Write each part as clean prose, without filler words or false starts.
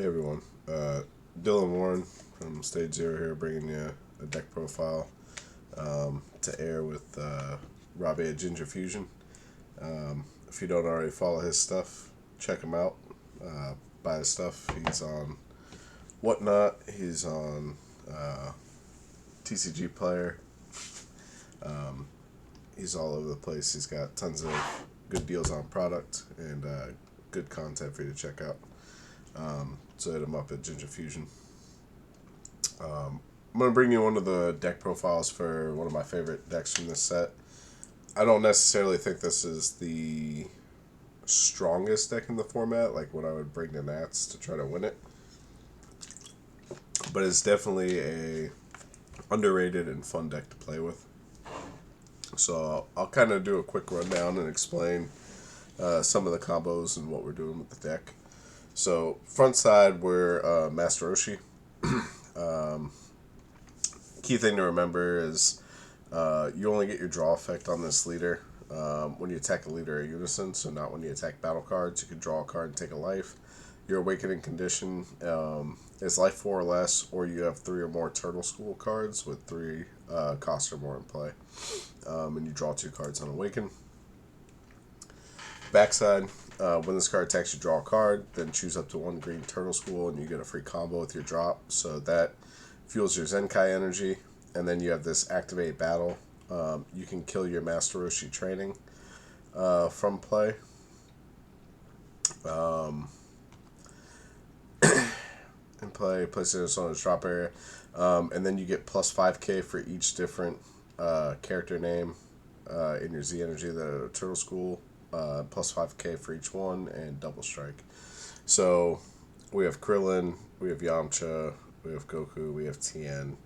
Hey everyone, Dillion from Stage Zero here, bringing you a deck profile to air with Robbie at Ginger Fusion. If you don't already follow his stuff, check him out. Buy his stuff. He's on Whatnot. He's on TCG Player. He's all over the place. He's got tons of good deals on product and good content for you to check out. So hit him up at Ginger Fusion. I'm going to bring you one of the deck profiles for one of my favorite decks from this set. I don't necessarily think this is the strongest deck in the format, like what I would bring to Nats to try to win it. But it's definitely a underrated and fun deck to play with. So I'll kind of do a quick rundown and explain some of the combos and what we're doing with the deck. So front side, we're Master Roshi. Key thing to remember is you only get your draw effect on this leader when you attack a leader at Unison, so not when you attack battle cards. You can draw a card and take a life. Your awakening condition is life 4 or less, or you have 3 or more Turtle School cards with 3 cost or more in play. And you draw 2 cards on awaken. Backside, when this card attacks, you draw a card, then choose up to 1 green Turtle School, and you get a free combo with your drop. So that fuels your Zenkai energy, and then you have this activate battle. You can kill your Master Roshi training from play. In play, place it on its drop area, and then you get plus 5k for each different character name in your Z energy that are Turtle School. Plus 5k for each one, and double strike. So we have Krillin, we have Yamcha, we have Goku, we have Tien.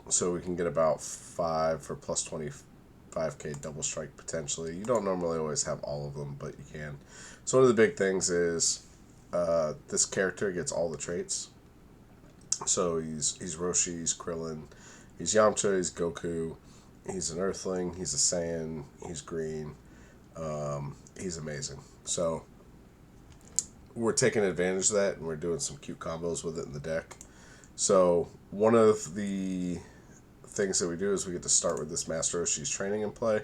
So we can get about 5 for plus 25k double strike potentially. You don't normally always have all of them, but you can. So one of the big things is this character gets all the traits. So he's Roshi, he's Krillin, he's Yamcha, he's Goku, he's an Earthling, he's a Saiyan, he's green, he's amazing. So we're taking advantage of that, and we're doing some cute combos with it in the deck. So one of the things that we do is we get to start with this Master Roshi's training in play.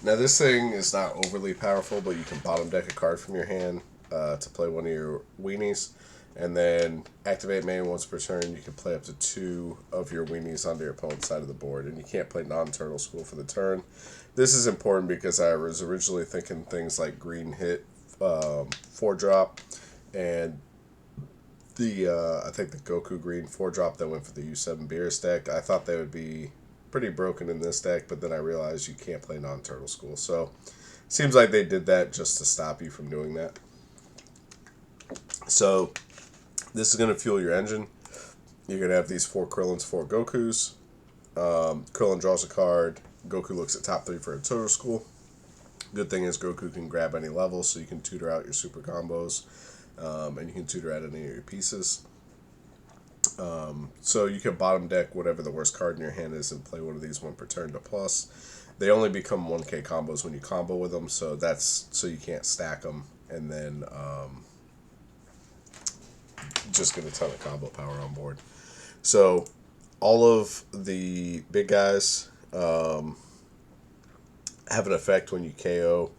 Now this thing is not overly powerful, but you can bottom deck a card from your hand to play one of your weenies, and then activate main once per turn. You can play up to 2 of your weenies onto your opponent's side of the board, and you can't play non-Turtle School for the turn. This is important because I was originally thinking things like green hit 4-drop, and the I think the Goku green 4-drop that went for the U7 Beerus deck. I thought they would be pretty broken in this deck, but then I realized you can't play non-Turtle School. So seems like they did that just to stop you from doing that. So this is going to fuel your engine. You're going to have these 4 Krillins, 4 Gokus. Krillin draws a card. Goku looks at top 3 for a Turtle School. Good thing is Goku can grab any level, so you can tutor out your super combos, and you can tutor out any of your pieces. So you can bottom deck whatever the worst card in your hand is and play one of these 1 per turn to plus. They only become 1k combos when you combo with them, so that's so you can't stack them and then just get a ton of combo power on board. So all of the big guys have an effect when you KO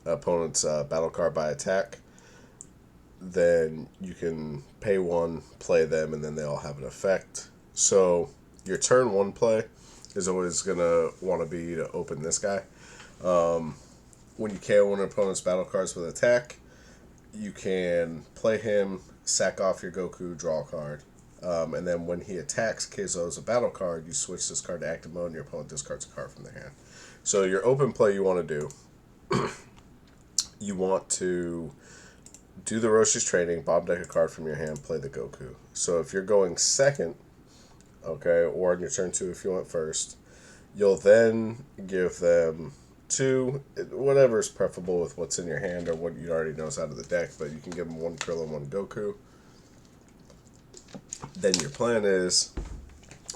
opponent's battle card by attack. Then you can pay 1, play them, and then they all have an effect. So your turn 1 play is always going to want to be to open this guy. When you KO one opponent's battle cards with attack, you can play him, sack off your Goku, draw a card. And then when he attacks, KOs a battle card, you switch this card to active mode, and your opponent discards a card from their hand. So your open play you want to do, you want to do the Roshi's training, bottom deck a card from your hand, play the Goku. So if you're going second, okay, or on your turn 2 if you went first, you'll then give them 2, whatever is preferable with what's in your hand or what you already know is out of the deck, but you can give them 1 Krillin, 1 Goku. Then your plan is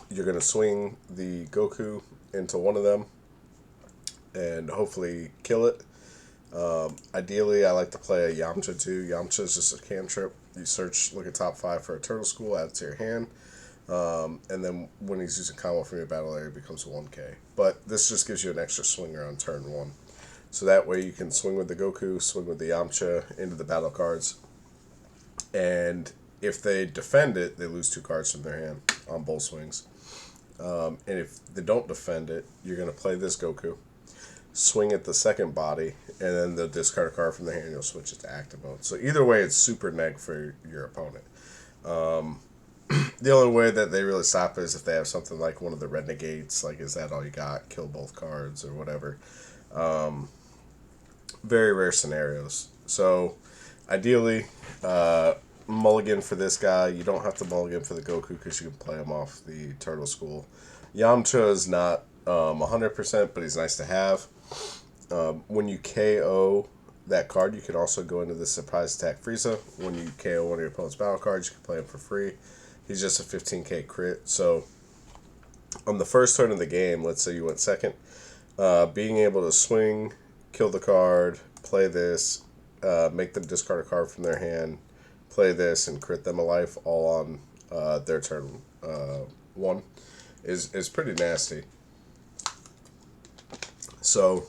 you're going to swing the Goku into one of them and hopefully kill it. Ideally, I like to play a Yamcha too. Yamcha is just a cantrip. You search, look at top 5 for a turtle school, add it to your hand, and then when he's using combo from your battle area, it becomes 1k. But this just gives you an extra swinger on turn 1. So that way you can swing with the Goku, swing with the Yamcha into the battle cards, and if they defend it, they lose 2 cards from their hand on both swings. And if they don't defend it, you're going to play this Goku, swing at the second body, and then they'll discard a card from their hand and you'll switch it to active mode. So either way, it's super neg for your opponent. The only way that they really stop it is if they have something like one of the Renegades, like is that all you got, kill both cards or whatever. Very rare scenarios. So ideally, Mulligan for this guy. You don't have to Mulligan for the Goku because you can play him off the Turtle School. Yamcha is not 100%, but he's nice to have. When you KO that card, you can also go into the surprise attack Frieza. When you KO one of your opponent's battle cards, you can play him for free. He's just a 15k crit. So on the first turn of the game, let's say you went second, being able to swing, kill the card, play this, make them discard a card from their hand, play this, and crit them a life all on their turn 1 is pretty nasty. So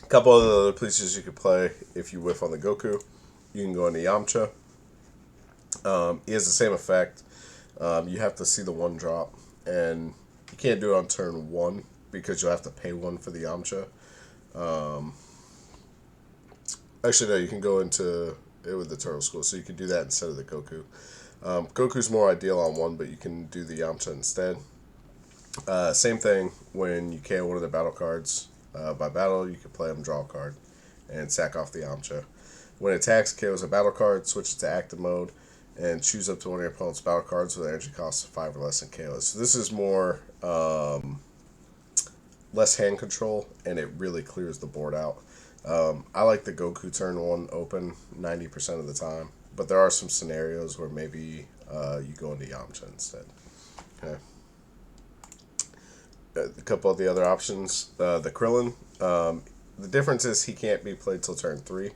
a couple of the other places you could play if you whiff on the Goku, you can go into Yamcha. He has the same effect. You have to see the 1 drop, and you can't do it on turn 1 because you'll have to pay 1 for the Yamcha. Actually, no, you can go into it with the Turtle School, so you can do that instead of the Goku. Goku's more ideal on 1, but you can do the Yamcha instead. Same thing when you KO one of their battle cards. By battle, you can play them, draw a card, and sack off the Yamcha. When it attacks, KOs a battle card, switch it to active mode, and choose up to one of your opponent's battle cards with an energy cost of 5 or less and KOs. So this is more less hand control, and it really clears the board out. I like the Goku turn 1 open 90% of the time, but there are some scenarios where maybe you go into Yamcha instead. Okay. A couple of the other options, the Krillin. The difference is he can't be played till turn 3,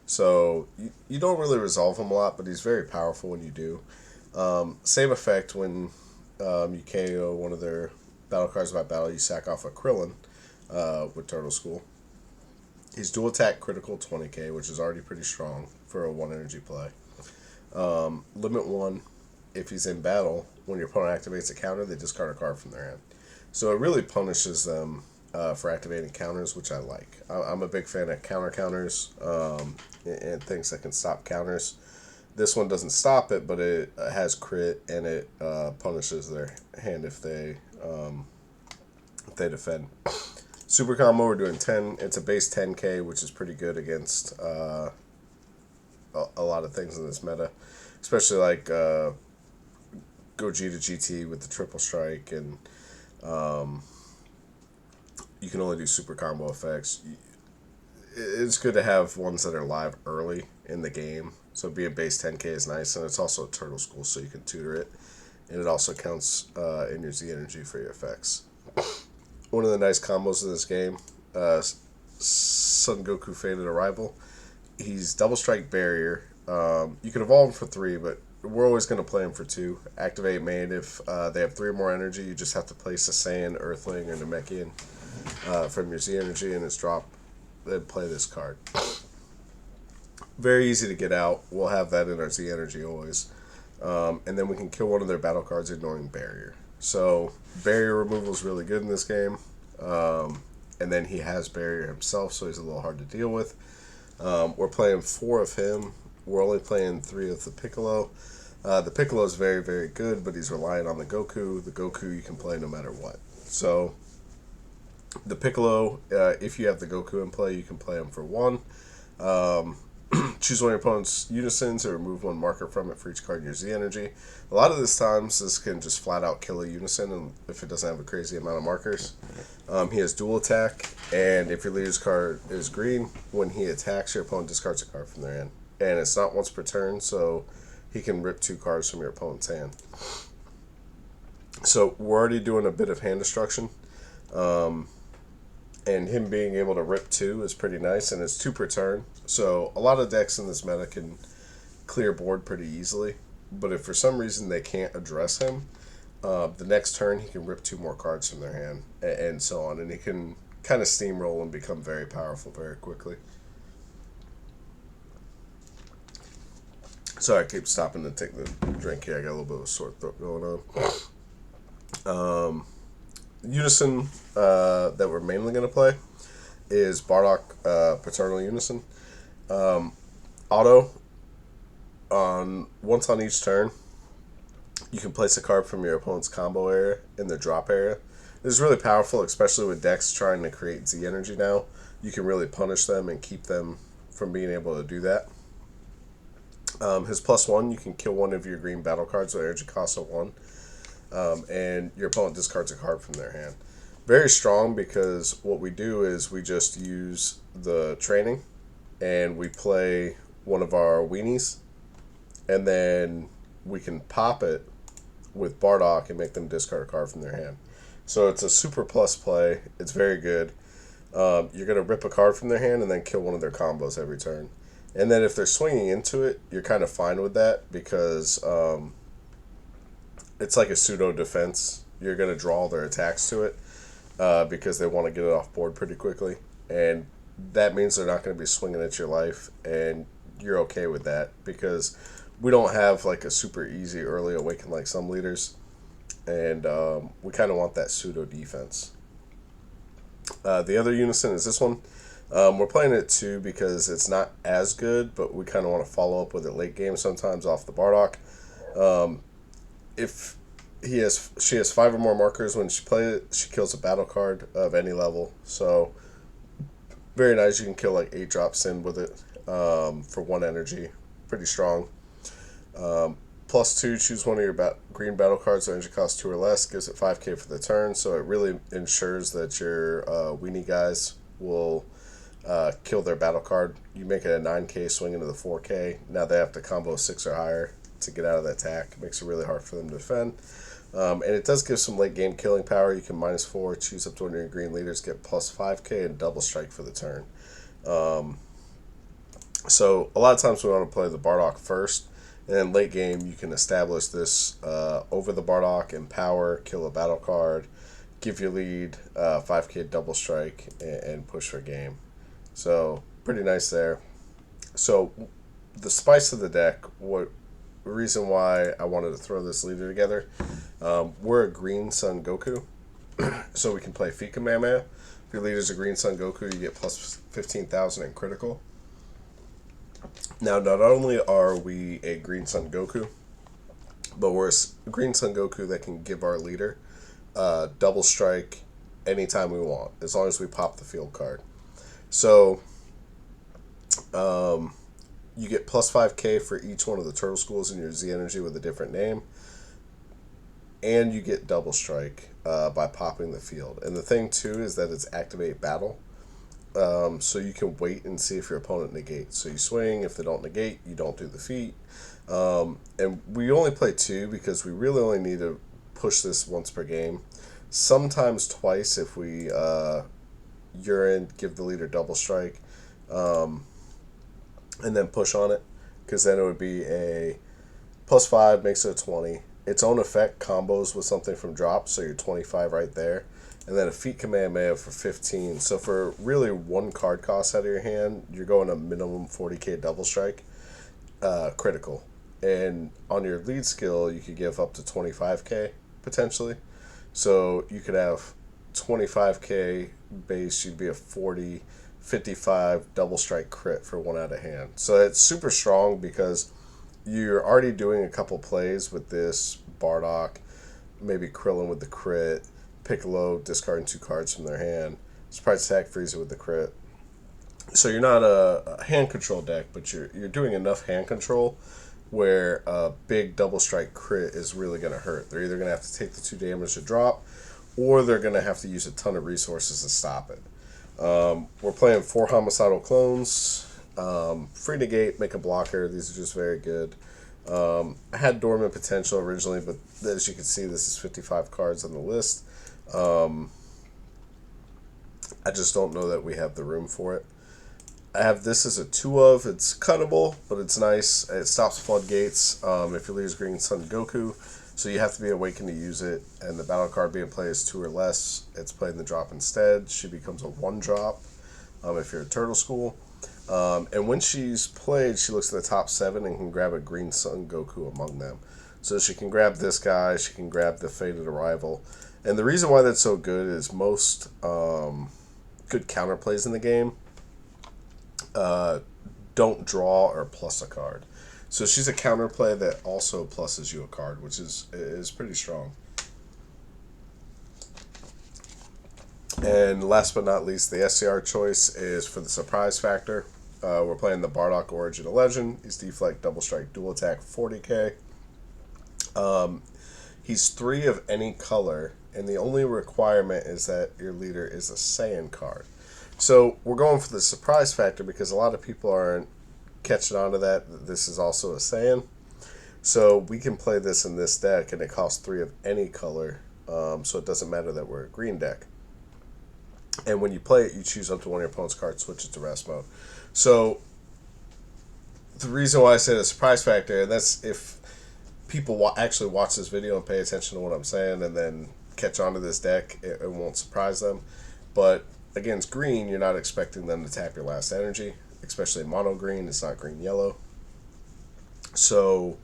so you don't really resolve him a lot, but he's very powerful when you do. Same effect when you KO one of their battle cards by battle, you sack off a Krillin with Turtle School. He's dual attack critical 20k, which is already pretty strong for a 1 energy play. Limit 1, if he's in battle, when your opponent activates a counter, they discard a card from their hand. So it really punishes them for activating counters, which I like. I'm a big fan of counters and things that can stop counters. This one doesn't stop it, but it has crit, and it punishes their hand if they defend. Super combo, we're doing 10. It's a base 10k, which is pretty good against a lot of things in this meta, especially like Gogeta GT with the triple strike, and you can only do super combo effects. It's good to have ones that are live early in the game. So being base 10k is nice, and it's also a Turtle School, so you can tutor it, and it also counts in your Z energy for your effects. One of the nice combos in this game, Son Goku Faded Arrival. He's double strike barrier. You can evolve him for 3, but we're always going to play him for 2. Activate main. If they have 3 or more energy, you just have to place a Saiyan, Earthling, or Namekian from your Z energy, and it's drop. Then play this card. Very easy to get out. We'll have that in our Z energy always. And then we can kill one of their battle cards ignoring barrier. So barrier removal is really good in this game. And then he has barrier himself, so he's a little hard to deal with. We're playing 4 of him. We're only playing 3 of the Piccolo. The Piccolo is very, very good, but he's reliant on the Goku. The Goku you can play no matter what. So the Piccolo, if you have the Goku in play, you can play him for 1. Choose one of your opponent's Unisons or remove 1 marker from it for each card in your Z energy. A lot of this times, this can just flat out kill a Unison and if it doesn't have a crazy amount of markers. He has dual attack, and if your leader's card is green, when he attacks, your opponent discards a card from their hand. And it's not once per turn, so he can rip 2 cards from your opponent's hand. So we're already doing a bit of hand destruction. and him being able to rip 2 is pretty nice, and it's 2 per turn. So a lot of decks in this meta can clear board pretty easily, but if for some reason they can't address him, the next turn he can rip 2 more cards from their hand, and so on, and he can kind of steamroll and become very powerful very quickly. Sorry, I keep stopping to take the drink here. I got a little bit of a sore throat going on. Unison that we're mainly going to play is Bardock Paternal Unison. Auto, once on each turn, you can place a card from your opponent's combo area in the drop area. This is really powerful, especially with decks trying to create Z energy now. You can really punish them and keep them from being able to do that. His +1, you can kill one of your green battle cards with energy cost of 1. And your opponent discards a card from their hand. Very strong, because what we do is we just use the training and we play one of our weenies, and then we can pop it with Bardock and make them discard a card from their hand. So it's a super plus play. It's very good. You're going to rip a card from their hand and then kill one of their combos every turn. And then if they're swinging into it, you're kind of fine with that, because it's like a pseudo defense. You're going to draw their attacks to it because they want to get it off board pretty quickly. And that means they're not going to be swinging at your life, and you're okay with that, because we don't have like a super easy early awaken like some leaders, and we kind of want that pseudo defense. The other Unison is this one. We're playing it too because it's not as good, but we kind of want to follow up with it late game sometimes off the Bardock. If she has 5 or more markers when she plays it, she kills a battle card of any level. So very nice. You can kill like 8 drops in with it for 1 energy. Pretty strong. +2, choose one of your green battle cards that energy cost 2 or less. Gives it 5k for the turn. So it really ensures that your weenie guys will kill their battle card. You make it a 9k swing into the 4k. Now they have to combo 6 or higher to get out of the attack. It makes it really hard for them to defend. And it does give some late game killing power. You can -4, choose up to one of your green leaders, get +5k, and double strike for the turn. So a lot of times we want to play the Bardock first, and then late game you can establish this over the Bardock, empower, kill a battle card, give your lead 5k double strike, and push for game. So pretty nice there. So the spice of the deck, the reason why I wanted to throw this leader together, we're a Green Sun Goku, so we can play Feet Kamehameha. If your leader's a Green Sun Goku, you get +15,000 in critical. Now, not only are we a Green Sun Goku, but we're a Green Sun Goku that can give our leader double strike anytime we want, as long as we pop the field card. So you get +5k for each one of the turtle schools in your Z energy with a different name, and you get double strike by popping the field. And the thing too is that it's activate battle, so you can wait and see if your opponent negates. So you swing. If they don't negate, you don't do the feat. And we only play 2 because we really only need to push this once per game, sometimes twice if we urine, give the leader double strike, and then push on it, because then it would be a +5, makes it a 20. Its own effect combos with something from drop, so you're 25 right there. And then a Feet Kamehameha for 15. So for really 1 card cost out of your hand, you're going a minimum 40k double strike, critical. And on your lead skill, you could give up to 25k potentially. So you could have 25k base, you'd be a 40, 55 double strike crit for 1 out of hand. So it's super strong because you're already doing a couple plays with this Bardock, maybe Krillin with the crit, Piccolo discarding 2 cards from their hand, Surprise Attack Frieza with the crit. So you're not a hand control deck, but you're doing enough hand control where a big double strike crit is really going to hurt. They're either going to have to take the 2 damage to drop, or they're going to have to use a ton of resources to stop it. We're playing 4 homicidal clones, free negate, make a blocker. These are just very good. I had dormant potential originally, but as you can see, this is 55 cards on the list. I just don't know that we have the room for it. I have this as a 2 of. It's cuttable, but it's nice. It stops floodgates if you lose Green Sun Goku. So you have to be awakened to use it. And the battle card being played is 2 or less. It's played in the drop instead. She becomes a 1-drop if you're a Turtle School. And when she's played, she looks at the top 7 and can grab a Green Sun Goku among them. So she can grab this guy. She can grab the Fated Arrival. And the reason why that's so good is most good counterplays in the game don't draw or plus a card. So she's a counterplay that also pluses you a card, which is pretty strong. And last but not least, the SCR choice is for the surprise factor. We're playing the Bardock Origin of Legend. He's deflect, double strike, dual attack, 40k. He's 3 of any color, and the only requirement is that your leader is a Saiyan card. So we're going for the surprise factor because a lot of people aren't catching on to that. This is also a Saiyan. So we can play this in this deck, and it costs 3 of any color, so it doesn't matter that we're a green deck. And when you play it, you choose up to one of your opponent's cards, switch it to rest mode. So the reason why I say the surprise factor, and that's if people actually watch this video and pay attention to what I'm saying and then catch on to this deck, it won't surprise them. But against green, you're not expecting them to tap your last energy, especially mono green. It's not green yellow. So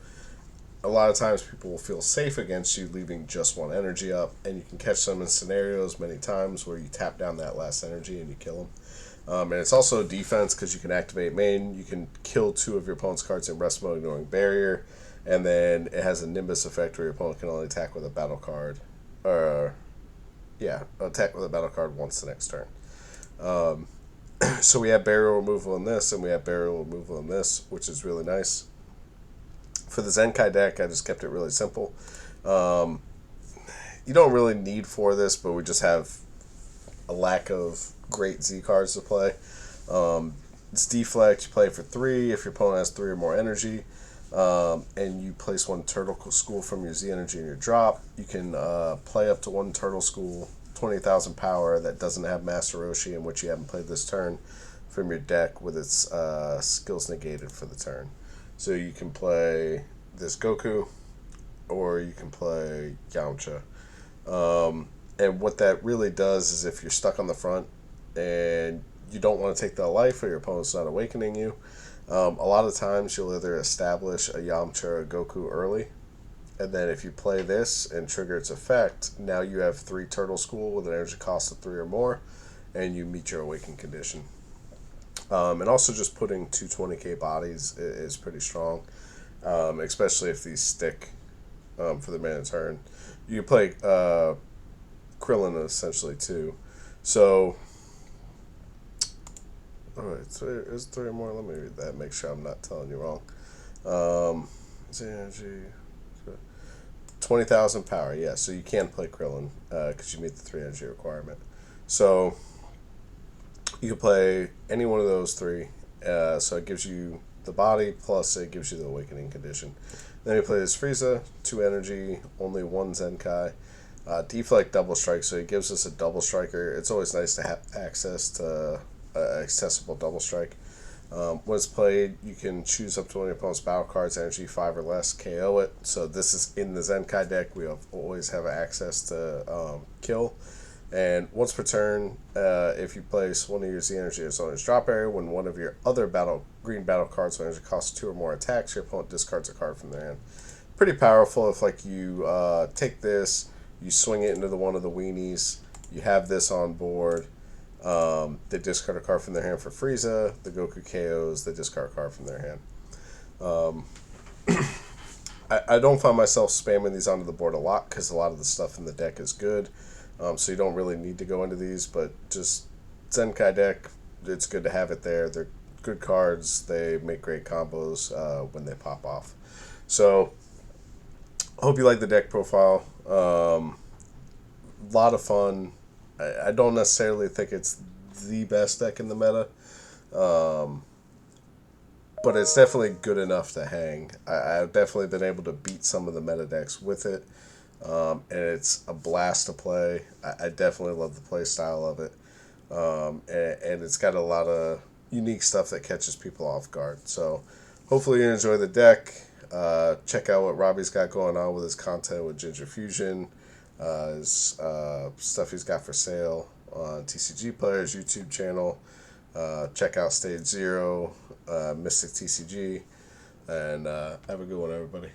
a lot of times people will feel safe against you leaving just 1 energy up, and you can catch them in scenarios many times where you tap down that last energy and you kill them. And it's also defense because you can activate main. You can kill 2 of your opponent's cards in rest mode ignoring barrier, and then it has a Nimbus effect where your opponent can only attack with a battle card. Attack with a battle card once the next turn. So we have barrier removal in this, and we have barrier removal in this, which is really nice. For the Zenkai deck, I just kept it really simple. You don't really need 4 of this, but we just have a lack of great Z cards to play. It's deflect. You play for 3 if your opponent has 3 or more energy. And you place 1 Turtle School from your Z energy in your drop. You can play up to 1 Turtle School, 20,000 power, that doesn't have Master Roshi, in which you haven't played this turn, from your deck with its skills negated for the turn. So you can play this Goku, or you can play Yamcha. And what that really does is if you're stuck on the front and you don't want to take that life or your opponent's not awakening you, a lot of times you'll either establish a Yamcha or a Goku early, and then if you play this and trigger its effect, now you have 3 Turtle School with an energy cost of 3 or more, and you meet your awaken condition. And also just putting 2 20k bodies is pretty strong, especially if these stick for the mana turn. You can play Krillin essentially too. So, alright, so there's 3 more. Let me read that, make sure I'm not telling you wrong. Energy, 20,000 power, yeah, so you can play Krillin because you meet the 3 energy requirement. So you can play any one of those 3. So it gives you the body, plus it gives you the awakening condition. Then you play this Frieza, 2 energy, only 1 Zenkai. Deflect, double strike, so it gives us a double striker. It's always nice to have access to accessible double strike. When it's played, you can choose up to 1 of your opponent's battle cards, energy 5 or less, KO it. So this is in the Zenkai deck. We always have access to kill. And once per turn, if you place 1 of your Z energy as on its drop area, when 1 of your other green battle cards with energy costs 2 or more attacks, your opponent discards a card from their hand. Pretty powerful if you take this, you swing it into one of the weenies, you have this on board, they discard a card from their hand for Frieza, the Goku KOs, they discard a card from their hand. I don't find myself spamming these onto the board a lot because a lot of the stuff in the deck is good. So you don't really need to go into these, but just Zenkai deck, it's good to have it there. They're good cards. They make great combos when they pop off. So, hope you like the deck profile. Lot of fun. I don't necessarily think it's the best deck in the meta, but it's definitely good enough to hang. I've definitely been able to beat some of the meta decks with it. And it's a blast to play. I definitely love the play style of it. and it's got a lot of unique stuff that catches people off guard. So hopefully you enjoy the deck. Check out what Robbie's got going on with his content with Ginger Fusion, his stuff he's got for sale on TCG Players YouTube channel. Check out Stage Zero, Mystic TCG, and have a good one, everybody.